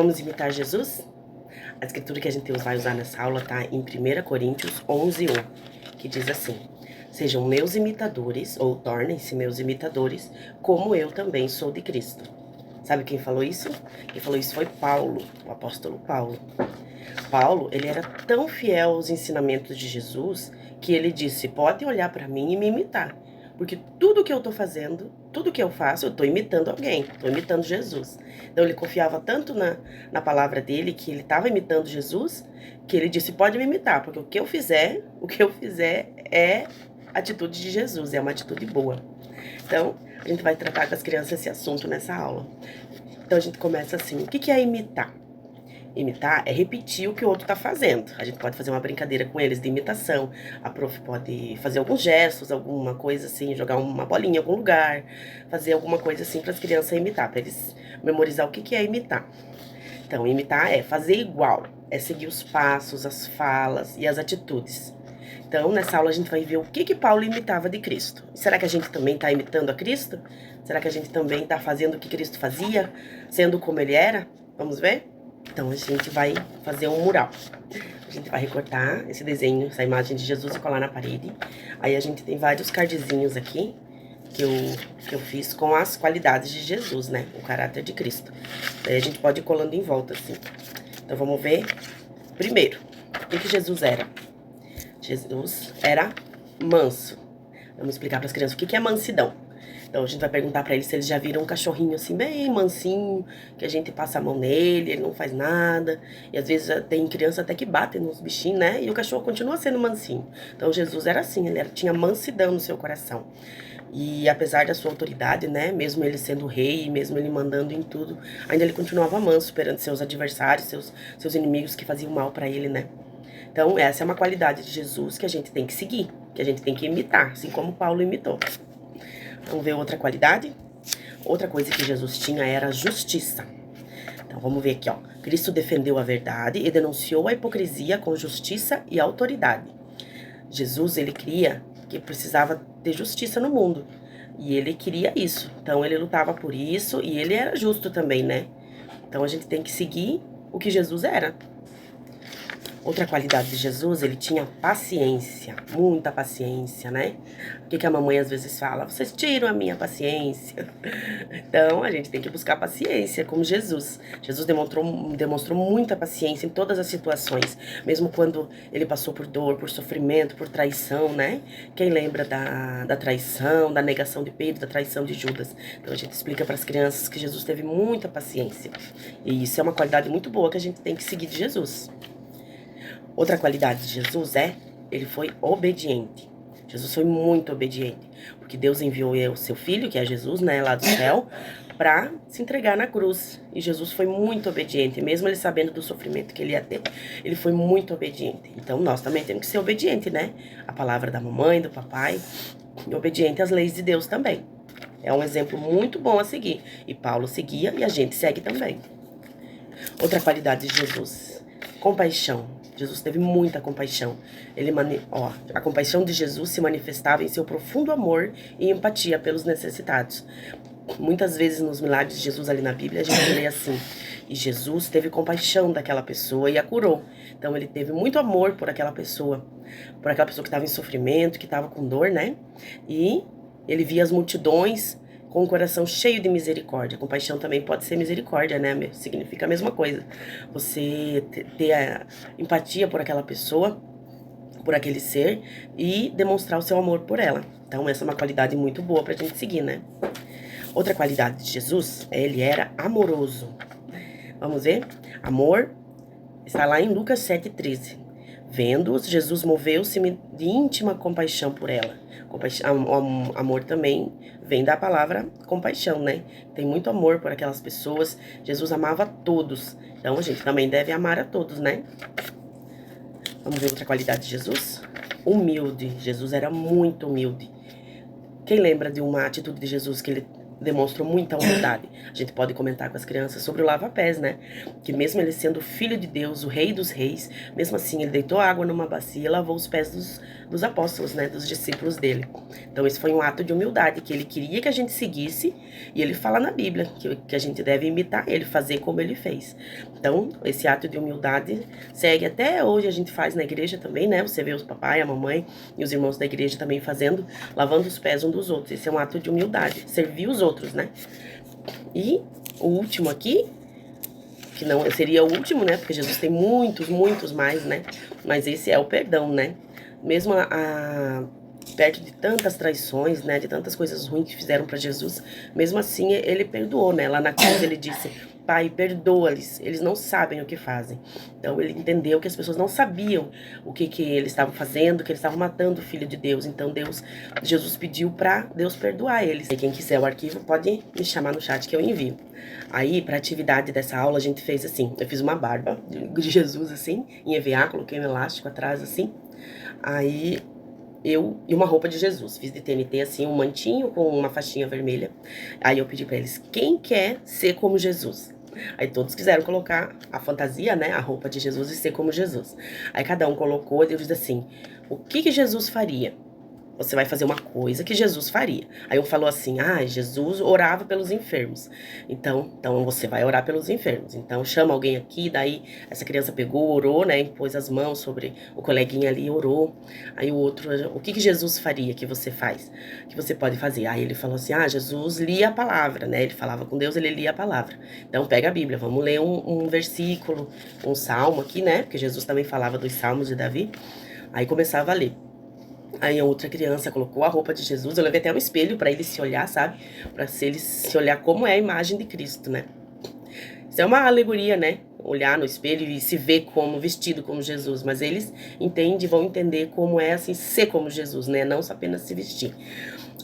Vamos imitar Jesus? A escritura que a gente vai usar nessa aula está em 1 Coríntios 11:1, que diz assim: sejam meus imitadores, ou tornem-se meus imitadores, como eu também sou de Cristo. Sabe quem falou isso? Quem falou isso foi Paulo, o apóstolo Paulo. Paulo, ele era tão fiel aos ensinamentos de Jesus, que ele disse, pode olhar para mim e me imitar. Porque tudo que eu tô fazendo, tudo que eu faço, eu tô imitando alguém, tô imitando Jesus. Então ele confiava tanto na palavra dele, que ele estava imitando Jesus, que ele disse, pode me imitar, porque o que eu fizer é atitude de Jesus, é uma atitude boa. Então, a gente vai tratar com as crianças esse assunto nessa aula. Então a gente começa assim, o que é imitar? Imitar é repetir o que o outro tá fazendo. A gente pode fazer uma brincadeira com eles de imitação. A prof pode fazer alguns gestos, alguma coisa assim, jogar uma bolinha em algum lugar, fazer alguma coisa assim para as crianças imitar, para eles memorizar o que é imitar. Então, imitar é fazer igual, é seguir os passos, as falas e as atitudes. Então, nessa aula a gente vai ver o que Paulo imitava de Cristo. Será que a gente também está imitando a Cristo? Será que a gente também está fazendo o que Cristo fazia, sendo como ele era? Vamos ver? Então, a gente vai fazer um mural. A gente vai recortar esse desenho, essa imagem de Jesus e colar na parede. Aí a gente tem vários cardzinhos aqui que eu fiz com as qualidades de Jesus, né? O caráter de Cristo. Aí a gente pode ir colando em volta, assim. Então, vamos ver. Primeiro, o que Jesus era? Jesus era manso. Vamos explicar para as crianças o que é mansidão. Então a gente vai perguntar para eles se eles já viram um cachorrinho assim bem mansinho, que a gente passa a mão nele, ele não faz nada. E às vezes tem criança até que bate nos bichinhos, né? E o cachorro continua sendo mansinho. Então Jesus era assim, tinha mansidão no seu coração. E apesar da sua autoridade, né, mesmo ele sendo rei, mesmo ele mandando em tudo, ainda ele continuava manso perante seus adversários, seus inimigos que faziam mal para ele, né? Então essa é uma qualidade de Jesus que a gente tem que seguir, que a gente tem que imitar, assim como Paulo imitou. Vamos ver outra qualidade? Outra coisa que Jesus tinha era a justiça. Então vamos ver aqui, ó. Cristo defendeu a verdade e denunciou a hipocrisia com justiça e autoridade. Jesus, ele cria que precisava ter justiça no mundo. E ele queria isso. Então ele lutava por isso e ele era justo também, né? Então a gente tem que seguir o que Jesus era. Outra qualidade de Jesus, ele tinha paciência, muita paciência, né? O que a mamãe às vezes fala? Vocês tiram a minha paciência. Então, a gente tem que buscar paciência, como Jesus. Jesus demonstrou muita paciência em todas as situações, mesmo quando ele passou por dor, por sofrimento, por traição, né? Quem lembra da traição, da negação de Pedro, da traição de Judas? Então, a gente explica para as crianças que Jesus teve muita paciência. E isso é uma qualidade muito boa que a gente tem que seguir de Jesus. Outra qualidade de Jesus ele foi obediente. Jesus foi muito obediente, porque Deus enviou o seu filho, que é Jesus, né, lá do céu, para se entregar na cruz. E Jesus foi muito obediente, mesmo ele sabendo do sofrimento que ele ia ter, ele foi muito obediente. Então nós também temos que ser obedientes, né? A palavra da mamãe, do papai, e obediente às leis de Deus também. É um exemplo muito bom a seguir. E Paulo seguia e a gente segue também. Outra qualidade de Jesus, compaixão. Jesus teve muita compaixão. A compaixão de Jesus se manifestava em seu profundo amor e empatia pelos necessitados. Muitas vezes nos milagres de Jesus ali na Bíblia, a gente lê assim, e Jesus teve compaixão daquela pessoa e a curou. Então ele teve muito amor por aquela pessoa que estava em sofrimento, que estava com dor, né? E ele via as multidões com o coração cheio de misericórdia. Compaixão também pode ser misericórdia, né? Significa a mesma coisa. Você ter a empatia por aquela pessoa, por aquele ser, e demonstrar o seu amor por ela. Então essa é uma qualidade muito boa pra gente seguir, né? Outra qualidade de Jesus, ele era amoroso. Vamos ver? Amor está lá em Lucas 7,13. Vendo-os, Jesus moveu-se de íntima compaixão por ela. Amor também vem da palavra compaixão, né? Tem muito amor por aquelas pessoas. Jesus amava a todos. Então a gente também deve amar a todos, né? Vamos ver outra qualidade de Jesus? Humilde. Jesus era muito humilde. Quem lembra de uma atitude de Jesus que ele demonstrou muita humildade. A gente pode comentar com as crianças sobre o lava-pés, né? Que mesmo ele sendo o filho de Deus, o rei dos reis, mesmo assim ele deitou água numa bacia e lavou os pés dos apóstolos, né? Dos discípulos dele. Então esse foi um ato de humildade que ele queria que a gente seguisse, e ele fala na Bíblia que a gente deve imitar ele, fazer como ele fez. Então esse ato de humildade segue até hoje, a gente faz na igreja também, né? Você vê os papai, a mamãe e os irmãos da igreja também fazendo, lavando os pés um dos outros. Esse é um ato de humildade, servir os outros, né? E o último aqui, que não seria o último, né? Porque Jesus tem muitos mais, né? Mas esse é o perdão, né? Mesmo perto de tantas traições, né? De tantas coisas ruins que fizeram para Jesus, mesmo assim ele perdoou, né? Lá na cruz ele disse: Pai, perdoa-lhes, eles não sabem o que fazem. Então ele entendeu que as pessoas não sabiam o que eles estavam fazendo, que eles estavam matando o Filho de Deus. Então Jesus pediu para Deus perdoar eles. E quem quiser o arquivo pode me chamar no chat que eu envio. Aí, para atividade dessa aula, a gente fez assim, eu fiz uma barba de Jesus assim, em EVA, coloquei um elástico atrás assim. Aí e uma roupa de Jesus. Fiz de TNT assim, um mantinho com uma faixinha vermelha. Aí eu pedi pra eles: quem quer ser como Jesus? Aí todos quiseram colocar a fantasia, né, a roupa de Jesus e ser como Jesus. Aí cada um colocou e eu disse assim: o que Jesus faria? Você vai fazer uma coisa que Jesus faria. Aí um falou assim: Jesus orava pelos enfermos. Então você vai orar pelos enfermos. Então chama alguém aqui. Daí essa criança pegou, orou, né? Pôs as mãos sobre o coleguinha ali e orou. Aí o outro: o que Jesus faria que você faz? Que você pode fazer? Aí ele falou assim: Jesus lia a palavra, né? Ele falava com Deus, ele lia a palavra. Então pega a Bíblia, vamos ler um versículo, um salmo aqui, né? Porque Jesus também falava dos salmos de Davi. Aí começava a ler. Aí a outra criança colocou a roupa de Jesus, eu levei até um espelho para ele se olhar, sabe? Para ele se olhar como é a imagem de Cristo, né? Isso é uma alegoria, né? Olhar no espelho e se ver como, vestido como Jesus. Mas eles vão entender como é, assim, ser como Jesus, né? Não só apenas se vestir.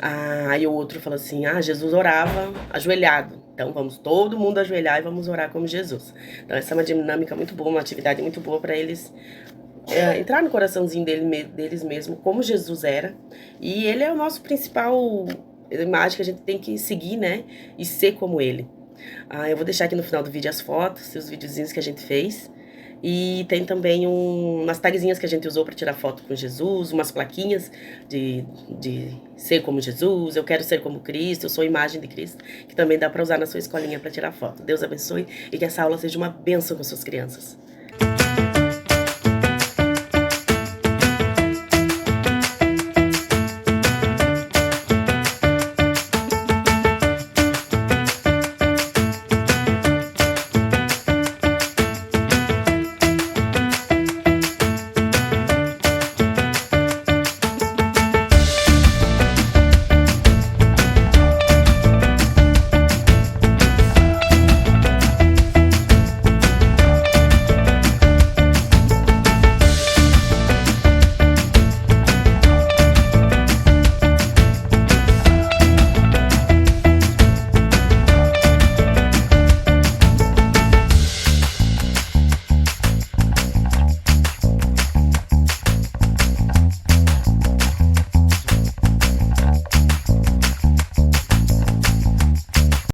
Aí o outro falou assim: Jesus orava ajoelhado. Então vamos todo mundo ajoelhar e vamos orar como Jesus. Então essa é uma dinâmica muito boa, uma atividade muito boa para eles entrar no coraçãozinho deles mesmo, como Jesus era. E ele é o nosso principal imagem que a gente tem que seguir, né? E ser como ele. Eu vou deixar aqui no final do vídeo as fotos, os videozinhos que a gente fez. E tem também umas tagzinhas que a gente usou para tirar foto com Jesus, umas plaquinhas de ser como Jesus, eu quero ser como Cristo, eu sou a imagem de Cristo, que também dá para usar na sua escolinha para tirar foto. Deus abençoe e que essa aula seja uma bênção com suas crianças.